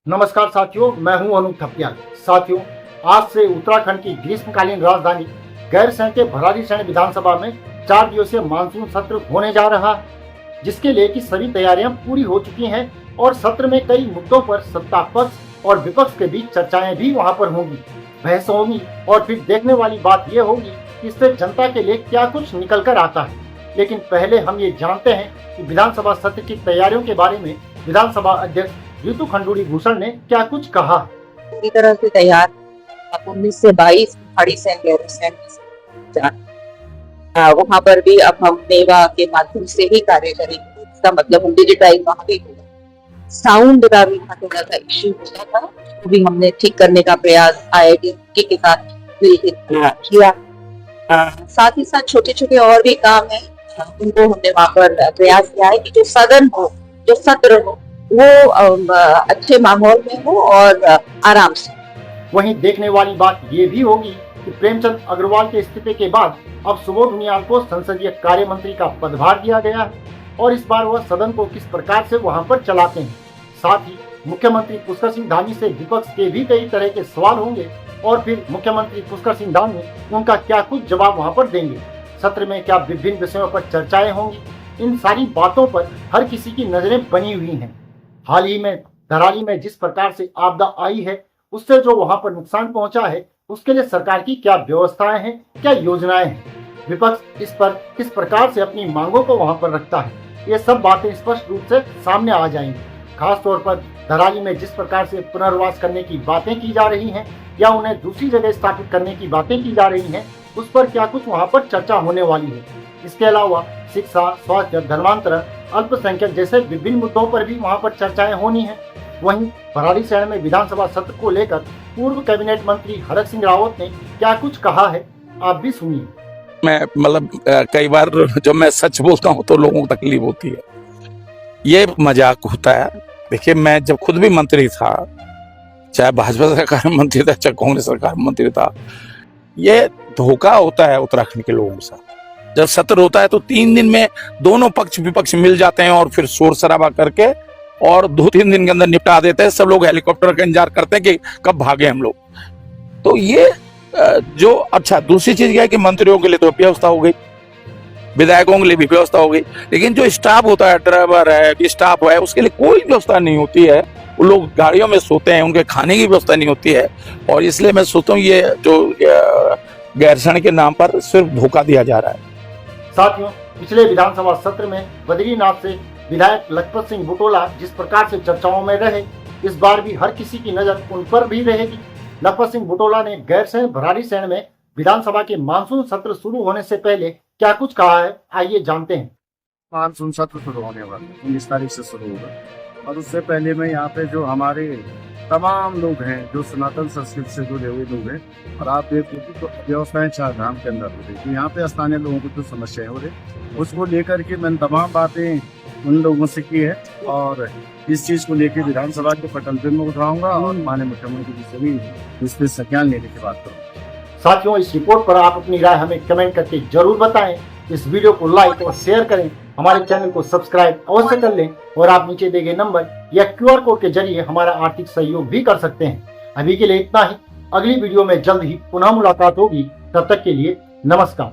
नमस्कार साथियों, मैं हूं अनूप थपलियाल। साथियों, आज से उत्तराखंड की ग्रीष्मकालीन राजधानी गैरसैंण के भराड़ीसैंण विधानसभा में 4 दिवसीय मानसून सत्र होने जा रहा है, जिसके लिए की सभी तैयारियां पूरी हो चुकी हैं और सत्र में कई मुद्दों पर सत्ता पक्ष और विपक्ष के बीच चर्चाएं भी वहां पर होंगी, बहस होंगी और फिर देखने वाली बात यह होगी कि इससे जनता के लिए क्या कुछ निकल कर आता है। लेकिन पहले हम ये जानते हैं कि विधानसभा सत्र की तैयारियों के बारे में विधानसभा अध्यक्ष रितु खंडूड़ी भूषण ने क्या कुछ कहा। पूरी तरह से तैयार 19 से 22 भराड़ीसैंण गैरसैंण वहाँ पर भी अब हम मेवा के माध्यम से ही कार्य करेंगे। इसका मतलब हम डिजिटाइज वहाँ भी होगा। साउंड का भी वहाँ थोड़ा सा इश्यू होता था, वो भी हमने ठीक करने का प्रयास IIT के साथ मिलकर किया। साथ ही साथ छोटे छोटे और भी काम है, उनको हमने वहाँ पर प्रयास किया है कि जो सदन हो, जो सत्र हो, वो अच्छे माहौल में हो और आराम से। वहीं देखने वाली बात ये भी होगी कि प्रेमचंद अग्रवाल के इस्तीफे के बाद अब सुबोध उनियाल को संसदीय कार्य मंत्री का पदभार दिया गया है और इस बार वह सदन को किस प्रकार से वहां पर चलाते हैं। साथ ही मुख्यमंत्री पुष्कर सिंह धामी से विपक्ष के भी कई तरह के सवाल होंगे और फिर मुख्यमंत्री पुष्कर सिंह धामी उनका क्या कुछ जवाब वहां पर देंगे। सत्र में क्या विभिन्न विषयों पर चर्चाएं होंगी, इन सारी बातों पर हर किसी की नजरें बनी हुई हैं। हाल ही में धराली में जिस प्रकार से आपदा आई है, उससे जो वहां पर नुकसान पहुंचा है, उसके लिए सरकार की क्या व्यवस्थाएं हैं, क्या योजनाएं हैं, विपक्ष इस पर किस प्रकार से अपनी मांगों को वहां पर रखता है, ये सब बातें स्पष्ट रूप से सामने आ जाएंगी। खास तौर पर धराली में जिस प्रकार से पुनर्वास करने की बातें की जा रही हैं या उन्हें दूसरी जगह स्थापित करने की बातें की जा रही हैं, उस पर क्या कुछ वहां पर चर्चा होने वाली है। इसके अलावा शिक्षा, स्वास्थ्य, धर्मांतरण, अल्पसंख्यक जैसे विभिन्न मुद्दों पर भी वहां पर चर्चाएं होनी है। वहीं भराड़ीसैंण में विधानसभा सत्र को लेकर पूर्व कैबिनेट मंत्री हरक सिंह रावत ने क्या कुछ कहा है, आप भी सुनिए। मैं मतलब कई बार जब मैं सच बोलता हूँ तो लोगों को तकलीफ होती है, ये मजाक होता है। देखिए, मैं जब खुद भी मंत्री था, चाहे भाजपा सरकार में मंत्री था, चाहे कांग्रेस सरकार में मंत्री था, ये धोखा होता है उत्तराखंड के लोगों के साथ। जब सत्र होता है तो 3 दिन में दोनों पक्ष विपक्ष मिल जाते हैं और फिर शोर शराबा करके और 2-3 दिन के अंदर निपटा देते हैं। सब लोग हेलीकॉप्टर का इंतजार करते हैं कि कब भागे हम लोग। तो ये जो अच्छा, दूसरी चीज क्या है कि मंत्रियों के लिए तो व्यवस्था हो गई, विधायकों के लिए भी व्यवस्था हो गई, लेकिन जो स्टाफ होता है, ड्राइवर है, स्टाफ है, उसके लिए कोई व्यवस्था नहीं होती है। वो लोग गाड़ियों में सोते हैं, उनके खाने की व्यवस्था नहीं होती है। और इसलिए मैं सोचता हूँ ये जो गैरसैंण के नाम पर सिर्फ धोखा दिया जा रहा है। साथियों, पिछले विधानसभा सत्र में बद्रीनाथ से विधायक लखपत सिंह बुटोला जिस प्रकार से चर्चाओं में रहे, इस बार भी हर किसी की नजर उन पर भी रहेगी। लखपत सिंह बुटोला ने गैरसैंण भराड़ीसैंण में विधानसभा के मानसून सत्र शुरू होने से पहले क्या कुछ कहा है, आइए जानते हैं। मानसून सत्र शुरू होने वाला 19 तारीख से शुरू होगा और उससे पहले मैं यहाँ पे जो हमारे तमाम लोग हैं, जो सनातन संस्कृति से जुड़े हुए लोग हैं, और आप देखो तो व्यवस्थाएं 4 धाम के अंदर हो रही, तो यहाँ पे स्थानीय लोगों को जो समस्याएं हो रही, उसको लेकर के मैंने तमाम बातें उन लोगों से की है और इस चीज को लेकर विधानसभा के पटल पे मैं उठाऊंगा और माननीय मुख्यमंत्री जी से भी इस पे संज्ञान लेने की बात करूँगा। साथियों, इस रिपोर्ट पर आप अपनी राय हमें कमेंट करके जरूर बताएं। इस वीडियो को लाइक और शेयर करें, हमारे चैनल को सब्सक्राइब अवश्य कर लें और आप नीचे दिए गए नंबर या QR कोड के जरिए हमारा आर्थिक सहयोग भी कर सकते हैं। अभी के लिए इतना ही, अगली वीडियो में जल्द ही पुनः मुलाकात होगी। तब तक के लिए नमस्कार।